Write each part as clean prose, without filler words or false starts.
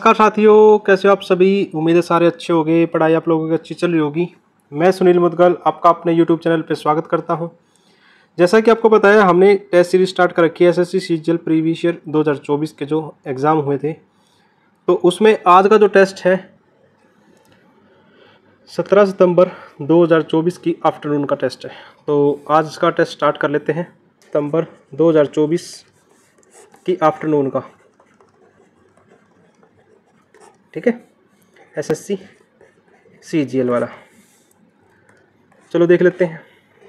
नमस्कार साथियों, कैसे हो आप सभी। उम्मीद है सारे अच्छे होंगे, पढ़ाई आप लोगों की अच्छी चल रही होगी। मैं सुनील मुदगल आपका अपने YouTube चैनल पर स्वागत करता हूं। जैसा कि आपको पता है, हमने टेस्ट सीरीज स्टार्ट कर रखी है एसएससी सीजीएल प्रीवियस ईयर 2024 के जो एग्ज़ाम हुए थे। तो उसमें आज का जो टेस्ट है 17 सितंबर 2024 की आफ्टरनून का टेस्ट है। तो आज इसका टेस्ट स्टार्ट कर लेते हैं सितंबर 2024 की आफ्टरनून का। ठीक है, एसएससी सीजीएल वाला। चलो देख लेते हैं।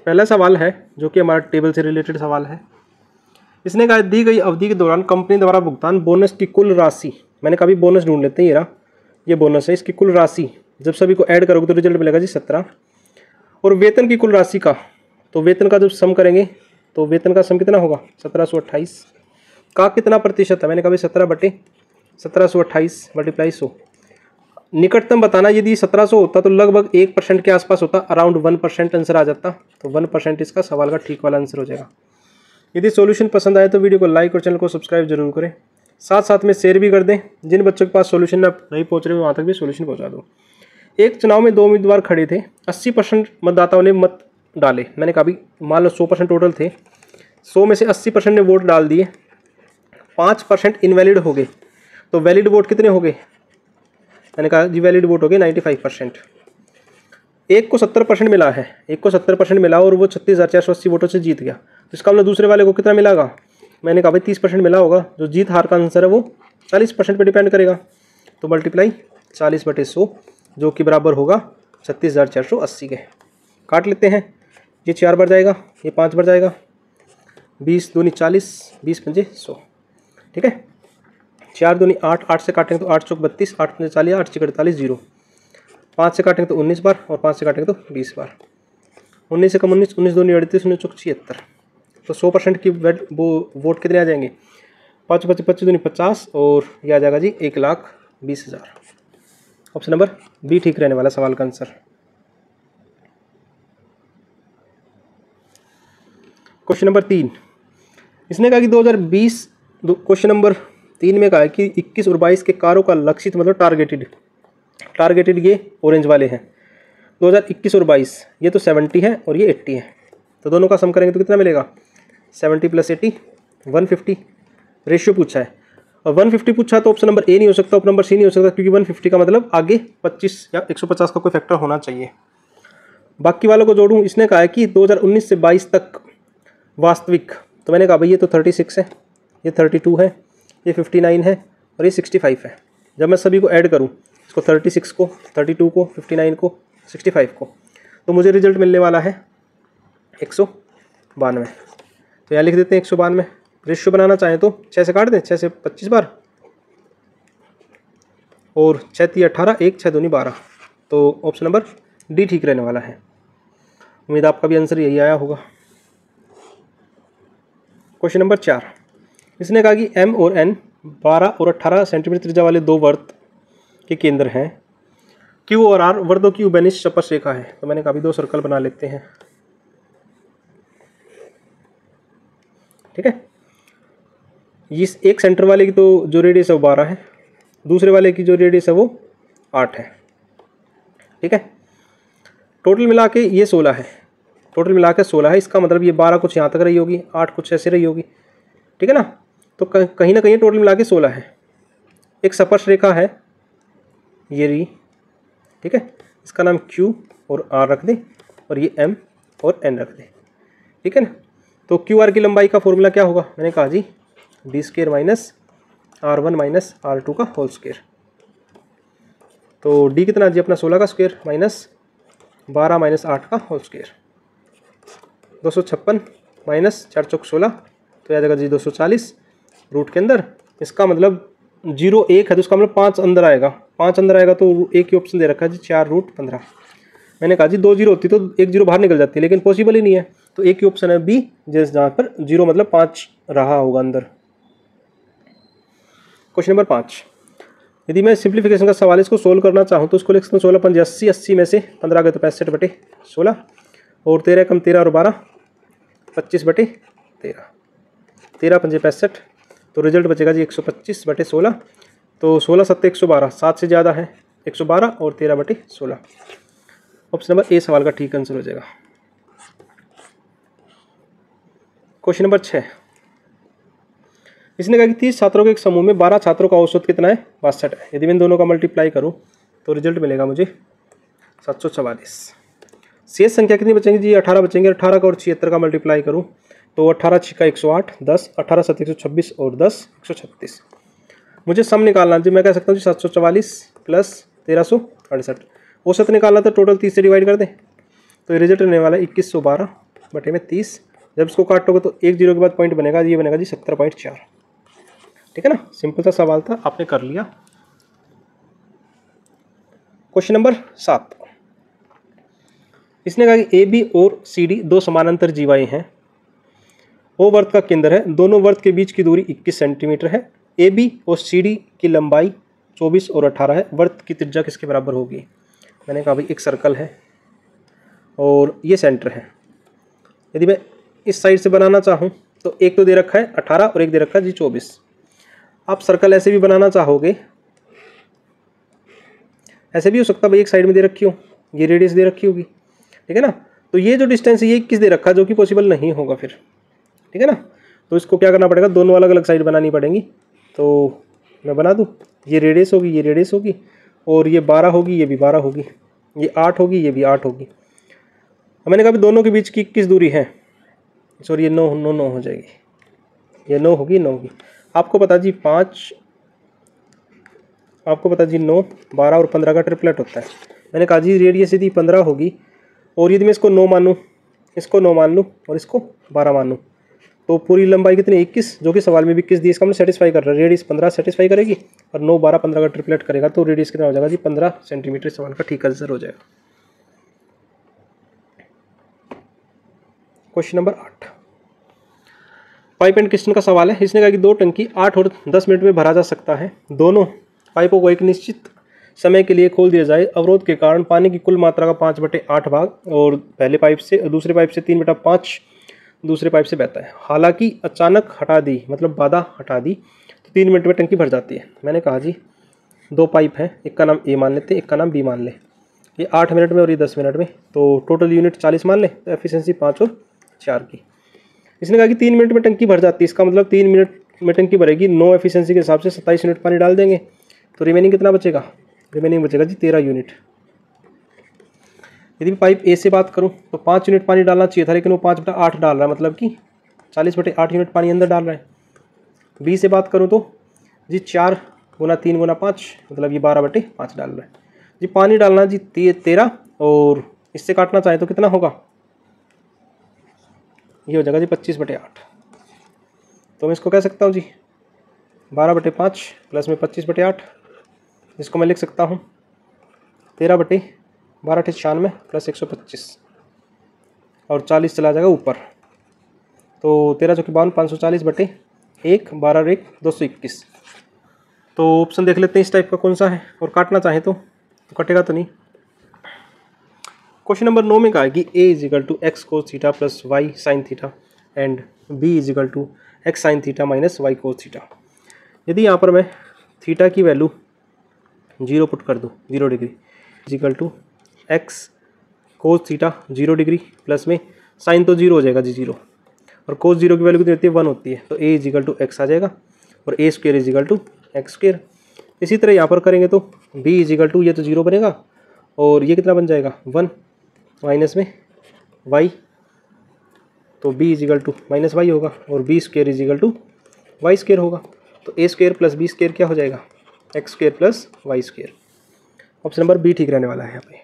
पहला सवाल है जो कि हमारा टेबल से रिलेटेड सवाल है। इसने कहा दी गई अवधि के दौरान कंपनी द्वारा भुगतान बोनस की कुल राशि, मैंने कहा बोनस ढूंढ लेते हैं। ये रहा, ये बोनस है। इसकी कुल राशि जब सभी को ऐड करोगे तो रिजल्ट मिलेगा जी 17। और वेतन की कुल राशि का, तो वेतन का जब सम करेंगे तो वेतन का सम कितना होगा 1728 का कितना प्रतिशत है। मैंने कहा 17/1728 मल्टीप्लाई 100। निकटतम बताना, यदि 1700 होता तो लगभग 1% के आसपास होता, अराउंड 1% आंसर आ जाता। तो 1% इसका सवाल का ठीक वाला आंसर हो जाएगा। यदि सॉल्यूशन पसंद आए तो वीडियो को लाइक और चैनल को सब्सक्राइब जरूर करें, साथ साथ में शेयर भी कर दें। जिन बच्चों के पास सॉल्यूशन नहीं पहुंच रहे वहाँ तक भी सॉल्यूशन पहुँचा दो। एक चुनाव में 2 उम्मीदवार खड़े थे, 80% मतदाताओं ने मत डाले। मैंने कहा मान लो 100% टोटल थे, 100 में से 80% ने वोट डाल दिए, 5% इनवैलिड हो गए। तो वैलिड वोट कितने हो गए। मैंने कहा जी वैलिड वोट हो गए 95%। एक को 70% मिला है, एक को 70% मिला और वो 36,480 वोटों से जीत गया। तो इसका मतलब दूसरे वाले को कितना मिलागा। मैंने कहा 30% मिला होगा। जो जीत हार का आंसर है वो 40% पे डिपेंड करेगा। तो मल्टीप्लाई 40/100 जो कि बराबर होगा 36,480 के। काट लेते हैं। ये 4 बार जाएगा, ये 5 बार जाएगा। 20 दूनी 40, 20 पंजे 100। ठीक है, 4 दूनी 8, 8 से काटेंगे तो 8 चौक 32, 8 पंजे 40, 8 छः 48 0। 5 से काटेंगे तो 19 बार और 5 से काटेंगे तो 20 बार। 19 से कम 19, 19 दूनी 38, 19 चौक 76। तो 100% की वो वोट कितने आ जाएंगे 5 25 25 दूनी 50 और यह आ जाएगा जी 1,20,000। ऑप्शन नंबर बी ठीक रहने वाला सवाल का आंसर। क्वेश्चन नंबर 3, इसने कहा कि 2020 क्वेश्चन नंबर 3 में कहा है कि 21 और 22 के कार्यों का लक्षित मतलब टारगेटेड ये ऑरेंज वाले हैं। 2021 और 22 ये तो 70 है और ये 80 है। तो दोनों का सम करेंगे तो कितना मिलेगा 70 + 80 150 रेशियो पूछा है। और 150 पूछा तो ऑप्शन नंबर ए नहीं हो सकता, ऑप्शन नंबर सी नहीं हो सकता, क्योंकि 150 का मतलब आगे 25 या 150 का कोई फैक्टर होना चाहिए। बाकी वालों को जोड़ूं। इसने कहा है कि 2019 से 22 तक वास्तविक, तो मैंने कहा भाई ये तो 36 है, ये 32 है, ये 59 है और ये 65 है। जब मैं सभी को ऐड करूं, इसको 36 को, 32 को, 59 को, 65 को, तो मुझे रिजल्ट मिलने वाला है 192। तो यहाँ लिख देते हैं 192। रेशियो बनाना चाहें तो 6 से काट दें, 6 से 25 बार और 6 × 18, 1 6 दूनी 12। तो ऑप्शन नंबर डी ठीक रहने वाला है। उम्मीद आपका भी आंसर यही आया होगा। क्वेश्चन नंबर 4, इसने कहा कि एम और एन 12 और 18 सेंटीमीटर त्रिज्या वाले 2 वर्त के केंद्र हैं। क्यू और आर वर्तों की उभयनिष्ठ स्पर्श रेखा है। तो मैंने कहा 2 सर्कल बना लेते हैं। ठीक है, इस एक सेंटर वाले की तो जो रेडियस है वो 12 है, दूसरे वाले की जो रेडियस है वो 8 है। ठीक है, टोटल मिला के ये 16 है, टोटल मिला के 16 है। इसका मतलब ये 12 कुछ यहाँ तक रही होगी, 8 कुछ ऐसे रही होगी। ठीक है ना, तो कहीं ना कहीं टोटल मिला के 16 है। एक स्पर्श रेखा है ये रही। ठीक है, इसका नाम Q और R रख दें और ये M और N रख दें। ठीक है ना, तो QR की लंबाई का फॉर्मूला क्या होगा। मैंने कहा जी d² - R1 - R2 का होल स्क्वायर। तो d कितना जी अपना 16 का स्क्वायर माइनस 12 - 8 का होल स्क्वायर। 256 माइनस 4 चौक 16, तो आ जाएगा जी 240 रूट के अंदर। इसका मतलब 0 1 है तो इसका मतलब 5 अंदर आएगा, 5 अंदर आएगा तो एक ही ऑप्शन दे रखा है जी 4√15। मैंने कहा जी 2 0 होती तो 1 0 बाहर निकल जाती है, लेकिन पॉसिबल ही नहीं है। तो एक ही ऑप्शन है बी, जहाँ पर 0 मतलब 5 रहा होगा अंदर। क्वेश्चन नंबर 5, यदि मैं सिंप्लीफिकेशन का सवाल इसको सोल्व करना चाहूँ तो उसको लिख सकता हूँ 16 पंजे 80, 80 में से 15 गए तो 65/16 और 13 कम 13 और 12 25/13, 13 पंजे 65। तो रिजल्ट बचेगा जी 125/16। तो 16 7 112, 7 से ज़्यादा है 112 और 13/16। ऑप्शन नंबर ए सवाल का ठीक आंसर हो जाएगा। क्वेश्चन नंबर 6, इसने कहा कि 30 छात्रों के एक समूह में 12 छात्रों का औसत कितना है? 62 है। यदि मैं इन दोनों का मल्टीप्लाई करूं तो रिजल्ट मिलेगा मुझे 744। शेष संख्या कितनी बचेंगी जी? 18 बचेंगे। 18 का और 76 का मल्टीप्लाई करूं तो 18 6 108, 10 18 7 126 और 10 136। मुझे सम निकालना जी, मैं कह सकता हूँ जी 744 प्लस 1368। औसत निकालना तो टोटल 30 से डिवाइड कर दें, तो रिजल्ट रहने वाला है 2112 बटे में 30। जब इसको काटोगे तो एक जीरो के बाद पॉइंट बनेगा, ये बनेगा जी 17.4। ठीक है ना, सिंपल सा सवाल था, आपने कर लिया। क्वेश्चन नंबर 7, इसने कहा कि ए बी और सी डी दो समानांतर जीवाएं हैं। ओ वर्त का केंद्र है, दोनों वर्त के बीच की दूरी 21 सेंटीमीटर है। ए बी और सी डी की लंबाई 24 और 18 है। वर्त की त्रिज्या किसके बराबर होगी? मैंने कहा भाई एक सर्कल है और ये सेंटर है। यदि मैं इस साइड से बनाना चाहूँ तो एक तो दे रखा है 18 और एक दे रखा है जी 24। आप सर्कल ऐसे भी बनाना चाहोगे, ऐसे भी हो सकता है भाई, एक साइड में दे रखी हो, ये रेडियस दे रखी होगी। ठीक है ना, तो ये जो डिस्टेंस है ये 21 दे रखा है, जो कि पॉसिबल नहीं होगा फिर। ठीक है ना, तो इसको क्या करना पड़ेगा, दोनों अलग अलग साइड बनानी पड़ेंगी। तो मैं बना दूँ, ये रेडियस होगी, ये रेडियस होगी, और ये 12 होगी, ये भी 12 होगी, ये 8 होगी, ये भी 8 होगी। मैंने कहा भी दोनों के बीच की 21 दूरी है, सॉरी ये 9 हो जाएगी, ये 9 होगी, 9 होगी। आपको पता जी 5, आपको पता जी 9 12 और 15 का ट्रिपलेट होता है। मैंने कहा जी रेडियस यदि 15 होगी और यदि मैं इसको 9 मानूँ, इसको 9 मान लूँ और इसको 12 मानूँ, तो पूरी लंबाई कितनी? 21, जो कि सवाल में भी 21 दी, इसका हमने सेटिस्फाई कर रहा है। रेडियस 15 सेटिस्फाई करेगी और 9 12 15 का ट्रिपलेट करेगा, तो रेडियस कितना हो जाएगा जी? 15 सेंटीमीटर। सवाल का ठीक आंसर हो जाएगा। क्वेश्चन नंबर 8, पाइप एंड किस्टन का सवाल है। इसने कहा कि 2 टंकी 8 और 10 मिनट में भरा जा सकता है। दोनों पाइपों को एक निश्चित समय के लिए खोल दिया जाए। अवरोध के कारण पानी की कुल मात्रा का 5/8 भाग और पहले पाइप से, दूसरे पाइप से 3/5 दूसरे पाइप से बहता है। हालांकि अचानक हटा दी, मतलब बाधा हटा दी, तो 3 मिनट में टंकी भर जाती है। मैंने कहा जी 2 पाइप हैं, एक का नाम ए मान लेते, एक का नाम बी मान ले। ये 8 मिनट में और ये 10 मिनट में, तो टोटल यूनिट 40 मान ले, तो एफिशिएंसी 5 और 4 की। इसने कहा कि 3 मिनट में टंकी भर जाती है, इसका मतलब 3 मिनट में टंकी भरेगी। 9 एफिशिएंसी के हिसाब से 27 यूनिट पानी डाल देंगे, तो रिमेनिंग कितना बचेगा? रिमेनिंग बचेगा जी 13 यूनिट। यदि पाइप ए से बात करूं तो 5 यूनिट पानी डालना चाहिए था, लेकिन वो 5/8 डाल रहा है, मतलब कि 40/8 यूनिट पानी अंदर डाल रहा है। बी से बात करूं तो जी 4 गुना 3 गुना 5, मतलब ये 12/5 डाल रहा है जी। पानी डालना जी 13, और इससे काटना चाहे तो कितना होगा? ये हो जाएगा जी 25/8। तो मैं इसको कह सकता हूँ जी 12/5 प्लस में 25/8, जिसको मैं लिख सकता हूँ 13/12 प्लस 125, और 40 चला जाएगा ऊपर, तो 13 चौकी 52, 540/1, 12 और 1 221। तो ऑप्शन देख लेते हैं इस टाइप का कौन सा है, और काटना चाहे तो कटेगा तो नहीं। क्वेश्चन नंबर 9 में कहा कि a = x cos theta plus y sin theta and b = x sin theta minus y cos theta. यदि यहाँ पर मैं थीटा की वैल्यू 0 पुट कर दूँ, 0 degree, = x cos theta 0 degree plus में साइन तो 0 हो जाएगा जी 0, और cos 0 की वैल्यू कितनी होती है? 1 होती है, तो a = x आ जाएगा, और a² = x²। इसी तरह यहाँ पर करेंगे तो b = ये तो 0 बनेगा, और ये कितना बन जाएगा? 1 माइनस में y, तो b = -y होगा, और b² = y² होगा, तो a² प्लस b² क्या हो जाएगा? x² plus y²। Option number B ठीक रहने वाला है यहाँ पे।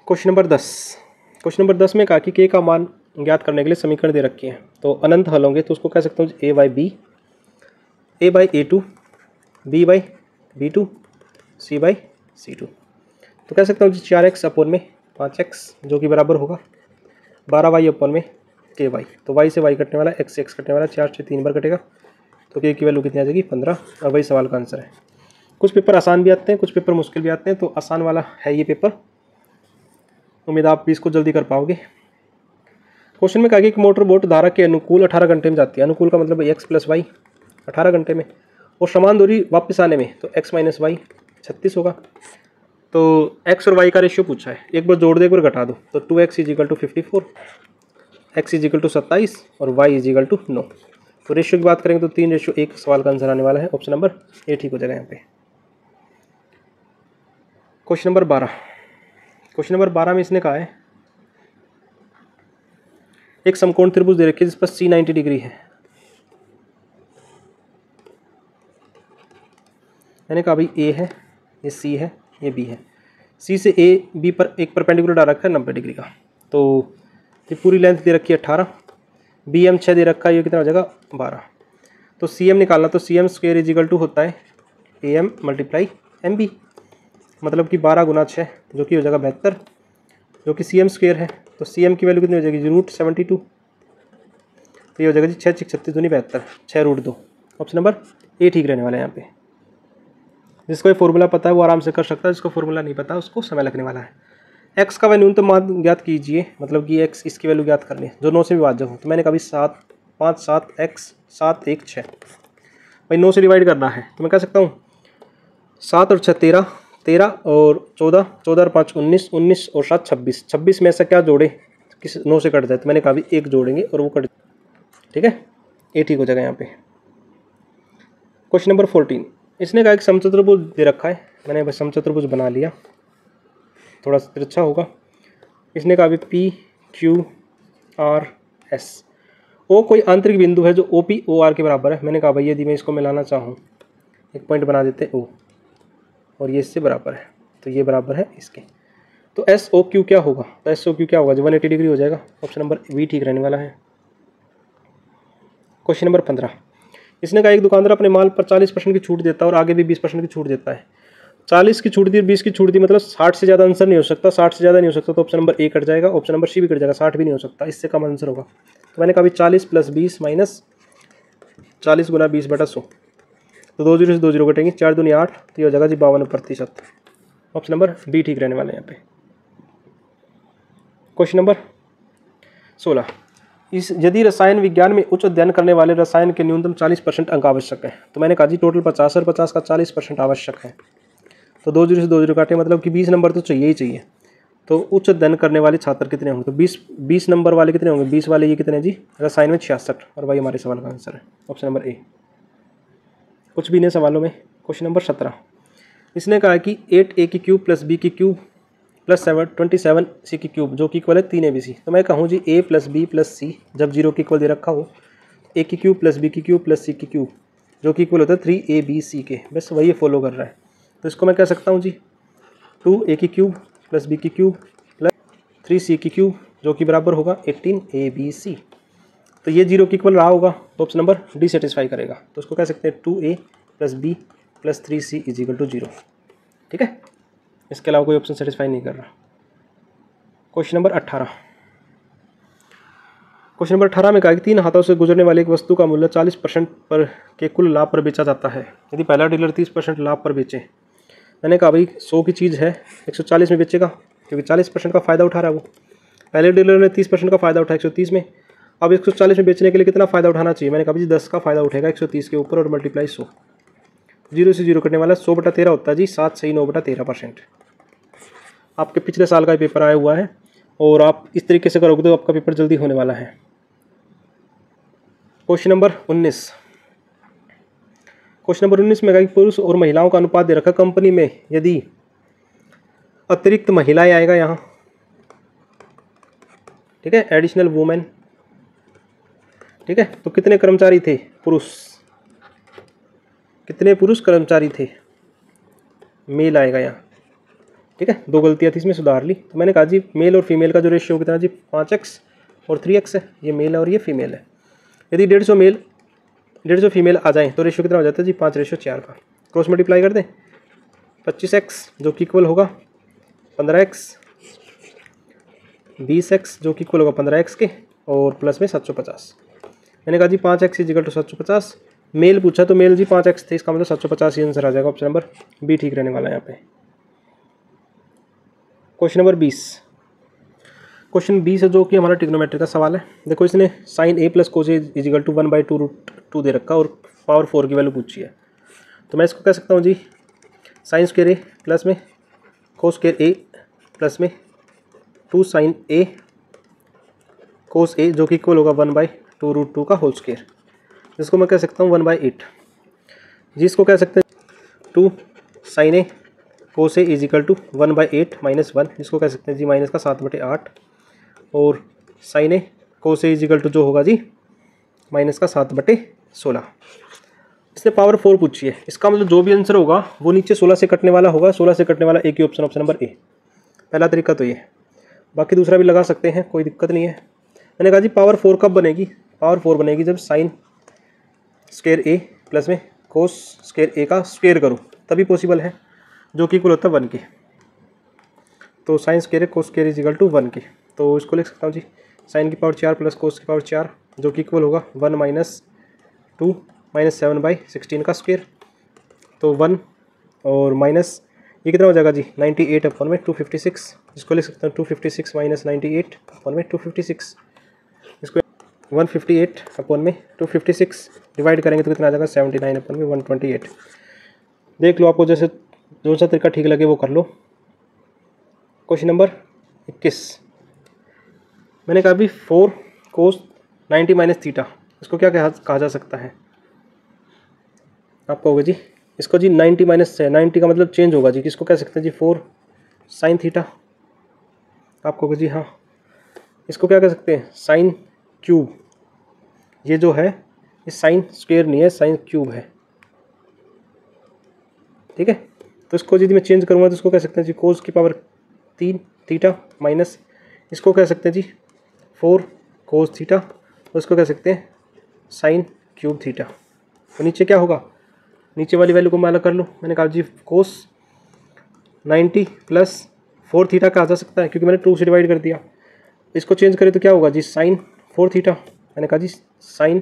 क्वेश्चन नंबर 10, क्वेश्चन नंबर 10 में कहा कि k का मान ज्ञात करने के लिए समीकरण दे रखे हैं, तो अनंत हल होंगे, तो उसको कह सकता हूँ a/b, a/a2, b/b2, c/c2। तो कह सकता हूँ जी 4x अपॉन में 5x, जो कि बराबर होगा 12y अपॉन में ky। तो y से y कटने वाला, x से x कटने वाला, 4 से 3 बार कटेगा, तो k की वैल्यू कितनी आ जाएगी? 15। और वही सवाल का आंसर है। कुछ पेपर आसान भी आते हैं, कुछ पेपर मुश्किल भी आते हैं, तो आसान वाला है ये पेपर, उम्मीद आप भी इसको जल्दी कर पाओगे। क्वेश्चन में कहा कि एक मोटर बोट धारा के अनुकूल 18 घंटे में जाती है। अनुकूल का मतलब x + y, 18 घंटे में। और समान दूरी वापस आने में तो x माइनस वाई 36 होगा। तो x और y का रेशियो पूछा है, एक बार जोड़ दो एक बार घटा दो, तो 2x is equal to 54, x is equal to 27 और y इज इक्वल टू 9। तो रेशियो की बात करेंगे तो 3:1 सवाल का आंसर आने वाला है, ऑप्शन नंबर ए ठीक हो जाएगा यहाँ पे। क्वेश्चन नंबर 12, क्वेश्चन नंबर 12 में इसने कहा है एक समकोण त्रिभुज दे रखी है जिस पर C 90 डिग्री है। मैंने कहा भाई A है, ये C है, ये B है। C से A B पर एक परपेंडिकुलर डाल रखा है 90 डिग्री का। तो ये पूरी लेंथ दे रखी है 18, BM 6 दे रखा है, ये कितना हो जाएगा 12। तो CM निकालना, तो CM square is equal to होता है AM मल्टीप्लाई MB, मतलब कि 12 गुना 6 जो कि हो जाएगा 72, जो कि CM स्क्वायर है। तो CM की वैल्यू कितनी हो जाएगी √72, तो ये हो जाएगा जी 6 36 दूनी 72, 6√2। ऑप्शन नंबर ए ठीक रहने वाला है यहाँ पे। जिसको ये फॉर्मूला पता है वो आराम से कर सकता है, जिसको फॉर्मूला नहीं पता उसको समय लगने वाला है। एक्स का वैल्यू न्यूनतम मान ज्ञात कीजिए, मतलब कि एक्स इसकी वैल्यू ज्ञात करनी है जो 9 से विभाज्य हो। तो मैंने कहा 7 5 7 एक्स 7 1 6, भाई 9 से डिवाइड करना है तो मैं कह सकता हूँ 7 और 6 13, 13 और 14, 14 और 5 19, 19 और 7 26, 26 में ऐसा क्या जोड़े किस 9 से कट जाए। तो मैंने कहा भी एक जोड़ेंगे और वो कट, ठीक है, ये ठीक हो जाएगा यहाँ पे। क्वेश्चन नंबर 14, इसने कहा एक समचतुर्भुज दे रखा है, मैंने बस समचतुर्भुज बना लिया, थोड़ा सा तिरछा होगा। इसने कहा भी PQRS O कोई आंतरिक बिंदु है जो OPOR के बराबर है। मैंने कहा भाई यदि मैं इसको मिलाना चाहूँ, एक पॉइंट बना देते O, और ये इससे बराबर है, तो ये बराबर है इसके। तो SOQ क्या होगा, तो SOQ क्या होगा जो 180 डिग्री हो जाएगा। ऑप्शन नंबर बी ठीक रहने वाला है। क्वेश्चन नंबर 15, इसने कहा एक दुकानदार अपने माल पर 40% की छूट देता है और आगे भी 20% की छूट देता है। 40 की छूट दी, 20 की छूट दी, मतलब 60 से ज़्यादा आंसर नहीं हो सकता, 60 से ज़्यादा नहीं हो सकता, तो ऑप्शन नंबर ए कट जाएगा, ऑप्शन नंबर सी भी कट जाएगा, 60 भी नहीं हो सकता, इससे कम आंसर होगा। तो मैंने कहा 40 + 20 माइनस 40 गुना 20/100, तो 2 0 से 2 0 कटेंगे, 4 दूनी 8, तो ये हो जाएगा जी 52%। ऑप्शन नंबर बी ठीक रहने वाले हैं यहाँ पे। क्वेश्चन नंबर 16, यदि रसायन विज्ञान में उच्च अध्ययन करने वाले रसायन के न्यूनतम 40% अंक आवश्यक है। तो मैंने कहा जी टोटल 50 और 50 का 40% आवश्यक है, तो 2 0 से 2 0 काटे, मतलब कि 20 नंबर तो चाहिए ही चाहिए। तो उच्च अध्ययन करने वाले छात्र कितने होंगे, तो 20 नंबर वाले कितने होंगे, 20 वाले ये कितने जी रसायन में 66, और वही हमारे सवाल का आंसर है, ऑप्शन नंबर ए। कुछ भी नहीं सवालों में। क्वेश्चन नंबर 17, इसने कहा कि 8a³ + b³ + 27c क्यूब जो कि इक्वल है 3abc। तो मैं कहूँ जी a + b + c जब 0 के इक्वल दे रखा हो, a³ + b³ + c³ जो कि इक्वल होता है 3abc के, बस वही फॉलो कर रहा है। तो इसको मैं कह सकता हूँ जी 2a³ + b³ + 3c³ जो कि बराबर होगा 18abc। तो ये 0 के इक्वल रहा होगा, तो ऑप्शन नंबर डी सेटिस्फाई करेगा। तो उसको कह सकते हैं 2a + b + 3c = 0, ठीक है, इसके अलावा कोई ऑप्शन सेटिस्फाई नहीं कर रहा। क्वेश्चन नंबर 18, क्वेश्चन नंबर 18 में कहा कि 3 हाथों से गुजरने वाली एक वस्तु का मूल्य 40% पर के कुल लाभ पर बेचा जाता है यदि पहला डीलर 30% लाभ पर बेचे। मैंने कहा भाई 100 की चीज़ है 140 में बेचेगा, क्योंकि 40% का फ़ायदा उठा रहा है वो। पहले डीलर ने 30% का फ़ायदा उठाया 130 में, अब 140 में बेचने के लिए कितना फ़ायदा उठाना चाहिए। मैंने कहा भाई 10 का फ़ायदा उठेगा 130 के ऊपर और मल्टीप्लाई 100, 0 से 0 कटने वाला 100/13 होता है जी, 7 सही 9/13%। आपके पिछले साल का पेपर आया हुआ है और आप इस तरीके से करोगे तो आपका पेपर जल्दी होने वाला है। क्वेश्चन नंबर 19, क्वेश्चन नंबर 19 में कहा कि पुरुष और महिलाओं का अनुपात दे रखा कंपनी में, यदि अतिरिक्त महिलाएं आएगा यहाँ, ठीक है, एडिशनल वुमेन, ठीक है, तो कितने कर्मचारी थे पुरुष, कितने पुरुष कर्मचारी थे, मेल आएगा यहाँ, ठीक है, 2 गलतियाँ थी इसमें सुधार ली। तो मैंने कहा जी मेल और फीमेल का जो रेशियो कितना जी 5x और 3x है, ये मेल है और ये फीमेल है। यदि 150 मेल 150 फीमेल आ जाए तो रेशियो कितना हो जाता है जी 5:4 का। क्रॉस मल्टीप्लाई कर दें 25x जो कि इक्वल होगा 15x, 20x जो कि इक्वल होगा 15x के, और प्लस में 750। मैंने कहा जी 5x = 750, मेल पूछा तो मेल जी 5x थे, इसका मतलब 750 ही आंसर आ जाएगा, ऑप्शन नंबर बी ठीक रहने वाला है यहाँ पे। क्वेश्चन नंबर 20, क्वेश्चन 20 है जो कि हमारा ट्रिग्नोमेट्री का सवाल है। देखो इसने sin a + cos a = 1/2√2 दे रखा और पावर 4 की वैल्यू पूछी है। तो मैं इसको कह सकता हूँ जी साइन स्क्वायर ए प्लस में कोस स्क्वायर ए प्लस में 2 साइन ए कोस ए जो कि इक्वल होगा 1/2√2 का होल स्क्वायर, जिसको मैं कह सकता हूँ 1/8। जिसको कह सकते हैं 2 sine a cos a is equal to 1/8 minus 1, जिसको कह सकते हैं जी माइनस का 7/8, और sine a cos a is equal to जो होगा जी माइनस का 7/16। इसने पावर 4 पूछी है, इसका मतलब जो भी आंसर होगा वो नीचे 16 से कटने वाला होगा। 16 से कटने वाला एक ही ऑप्शन नंबर ए। पहला तरीका तो ये, बाकी दूसरा भी लगा सकते हैं, कोई दिक्कत नहीं है। मैंने कहा जी पावर 4 कब बनेगी? पावर 4 बनेगी जब साइन स्क्वायर ए प्लस में कोस स्क्वायर ए का स्क्वायर करूँ, तभी पॉसिबल है, जो कि इक्वल होता है 1 के। तो sine square cos square is equal to 1 के। तो इसको लिख सकता हूँ जी साइन की पावर 4 प्लस कोस की पावर 4, जो कि इक्वल होगा 1 माइनस 2 माइनस 7/16 का स्क्वायर। तो 1 और माइनस ये कितना हो जाएगा जी 98 अपॉन में 256, इसको लिख सकते हैं 256 माइनस 98 अपॉन में 256। इसको 158 अपॉन में 256 डिवाइड करेंगे तो कितना आ जाएगा 79 अपॉन में 128। देख लो, आपको जैसे जो सा तरीका ठीक लगे वो कर लो। क्वेश्चन नंबर 21 मैंने कहा भी 4 कोस 90 माइनस थीटा, इसको क्या कहा जा सकता है? आपको होगा जी इसको जी 90 माइनस है, 90 का मतलब चेंज होगा जी, किसको कह सकते हैं जी 4 साइन थीटा। आपको होगा जी हाँ, इसको क्या कह सकते हैं साइन क्यूब। ये जो है ये साइन स्क्वायर नहीं है, साइन क्यूब है, ठीक है। तो इसको यदि मैं चेंज करूँगा तो इसको कह सकते हैं जी कोस की पावर 3 थीटा माइनस इसको कह सकते हैं जी 4 कोस थीटा, और इसको कह सकते हैं साइन क्यूब थीटा। तो नीचे क्या होगा, नीचे वाली वैल्यू को मैं अलग कर लूँ। मैंने कहा जी कोस 90 प्लस 4 थीटा कहा जा सकता है, क्योंकि मैंने 2 से डिवाइड कर दिया। इसको चेंज करें तो क्या होगा जी साइन 4 थीटा। मैंने कहा जी साइन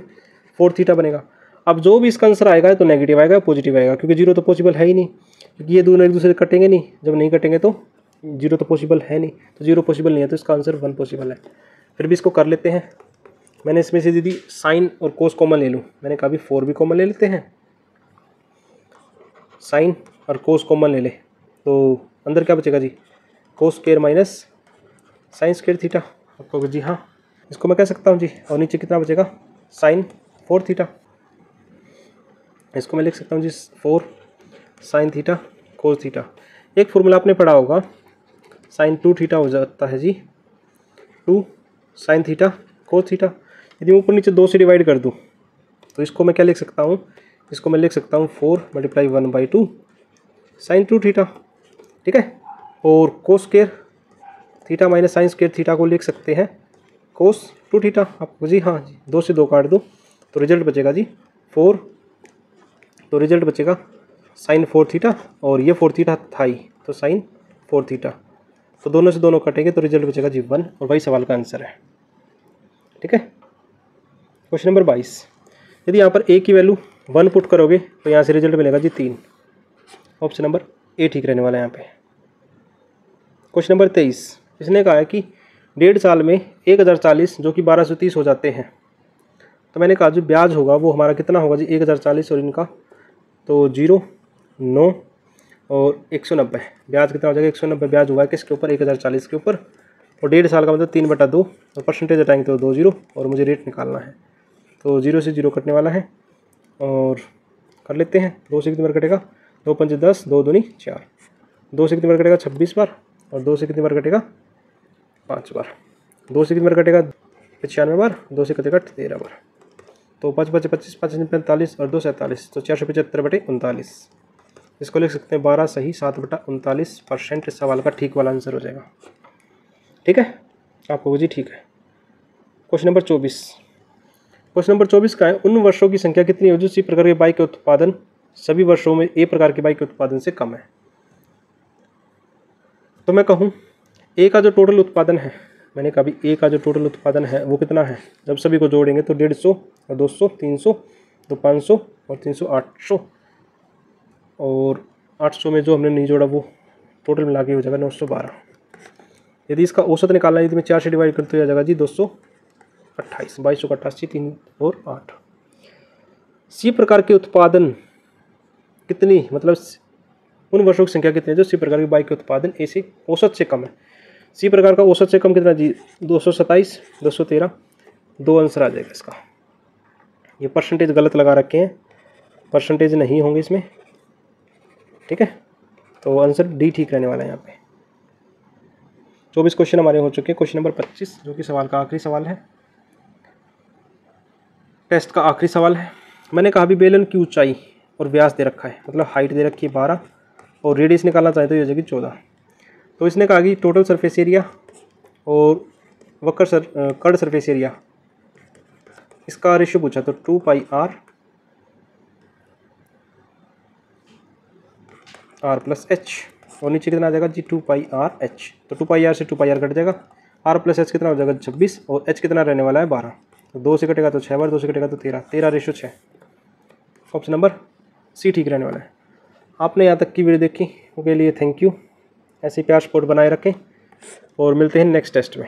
4 थीटा बनेगा। अब जो भी इसका आंसर आएगा तो नेगेटिव आएगा पॉजिटिव आएगा, क्योंकि जीरो तो पॉसिबल है ही नहीं, क्योंकि ये दोनों एक दूसरे से कटेंगे नहीं। जब नहीं कटेंगे तो जीरो तो पॉसिबल है नहीं, तो जीरो पॉसिबल नहीं है, तो इसका आंसर 1 पॉसिबल है। फिर भी इसको कर लेते हैं। मैंने इसमें से यदि साइन और कोस कॉमन ले लूँ, मैंने कहा भी 4 भी कॉमन ले लेते हैं, साइन और कोस कॉमन ले ले तो अंदर क्या बचेगा जी cos square minus sine square theta. आपको जी हाँ, इसको मैं कह सकता हूँ जी। और नीचे कितना बचेगा साइन 4 थीटा, इसको मैं लिख सकता हूँ जी 4 साइन थीटा कोस थीटा। एक फॉर्मूला आपने पढ़ा होगा, साइन 2 थीटा हो जाता है जी 2 साइन थीटा कोस थीटा। यदि मैं ऊपर नीचे 2 से डिवाइड कर दूँ तो इसको मैं क्या लिख सकता हूँ, इसको मैं लिख सकता हूँ 4 मल्टीप्लाई 1/2 साइन 2 थीटा, ठीक है। और cos square theta minus sine square theta को लिख सकते हैं कोस 2 थीटा। आपको जी हाँ जी 2 से 2 काट दो तो रिजल्ट बचेगा जी 4, तो रिजल्ट बचेगा साइन 4 थीटा, और ये 4 थीटा था ही तो साइन 4 थीटा, तो दोनों से दोनों कटेंगे तो रिजल्ट बचेगा जी 1, और वही सवाल का आंसर है, ठीक है। क्वेश्चन नंबर 22 यदि यहाँ पर ए की वैल्यू 1 पुट करोगे तो यहाँ से रिजल्ट मिलेगा जी 3। ऑप्शन नंबर ए ठीक रहने वाला है यहाँ पे। क्वेश्चन नंबर 23 इसने कहा है कि 1.5 साल में 1040 जो कि 1230 हो जाते हैं, तो मैंने कहा जो ब्याज होगा वो हमारा कितना होगा जी 1040 और इनका तो 0, 9 और 190। ब्याज कितना हो जाएगा 190 ब्याज हुआ है किसके ऊपर 1040 के ऊपर, और 1.5 साल का मतलब 3/2, और परसेंटेज हटाएंगे तो 2 0, और मुझे रेट निकालना है तो 0 से 0 कटने वाला है, और कर लेते हैं। 2 से कितनी बार कटेगा 2 पंजे 10, 2 दूनी 4, 2 से कितनी बार कटेगा 26 बार, और 2 से कितनी बार कटेगा 5 बार, 2 से कितनी बार कटेगा 95 बार, 2 से कटेगा 13 बार, तो 5 5 25 5 45 और 2 47, तो 475/39। इसको लिख सकते हैं 12 सही 7/39%। इस सवाल का ठीक वाला आंसर हो जाएगा, ठीक है। आपको जी ठीक है। क्वेश्चन नंबर 24 क्वेश्चन नंबर 24 का है उन वर्षों की संख्या कितनी हो जो सी प्रकार के बाइक के उत्पादन सभी वर्षों में ए प्रकार की बाइक के उत्पादन से कम है। तो मैं कहूँ ए का जो टोटल उत्पादन है, मैंने कहा भी ए का जो टोटल उत्पादन है वो कितना है, जब सभी को जोड़ेंगे तो 150 और 200 300 तो 500 और 300 800, और 800 में जो हमने नहीं जोड़ा वो टोटल मिला के हो जाएगा 912। यदि इसका औसत निकालना है, यदि मैं 4 से डिवाइड करते हो जाएगा जी 228, 22 का 88, 3 और 8। सी प्रकार के उत्पादन कितनी, मतलब उन वर्षों की संख्या कितनी है जो सी प्रकार की बाइक के उत्पादन ए से औसत से कम है। सी प्रकार का औसत से कम कितना जी, 227, 213, 2 आंसर आ जाएगा इसका। ये परसेंटेज गलत लगा रखे हैं, परसेंटेज नहीं होंगे इसमें, ठीक है। तो आंसर डी ठीक रहने वाला है यहाँ पे। 24 क्वेश्चन हमारे हो चुके हैं। क्वेश्चन नंबर 25 जो कि सवाल का आखिरी सवाल है, टेस्ट का आखिरी सवाल है। मैंने कहा भी बेलन की ऊंचाई और व्यास दे रखा है, मतलब हाइट दे रखी है 12 और रेडियस निकालना चाहे तो ये हो जाएगी 14। तो इसने कहा कि टोटल सरफेस एरिया और कर्ड सरफेस एरिया, इसका रेशियो पूछा तो 2πr प्लस एच, और नीचे कितना आ जाएगा जी 2πr/h। तो 2πr से 2πr कट जाएगा, r प्लस एच कितना हो जाएगा 26 और h कितना रहने वाला है 12। तो 2 से कटेगा तो 6 बार, 2 से कटेगा तो 13/6। ऑप्शन नंबर सी ठीक रहने वाला है। आपने यहाँ तक की वीडियो देखी उसके लिए थैंक यू। ऐसे प्यार सपोर्ट बनाए रखें और मिलते हैं नेक्स्ट टेस्ट में।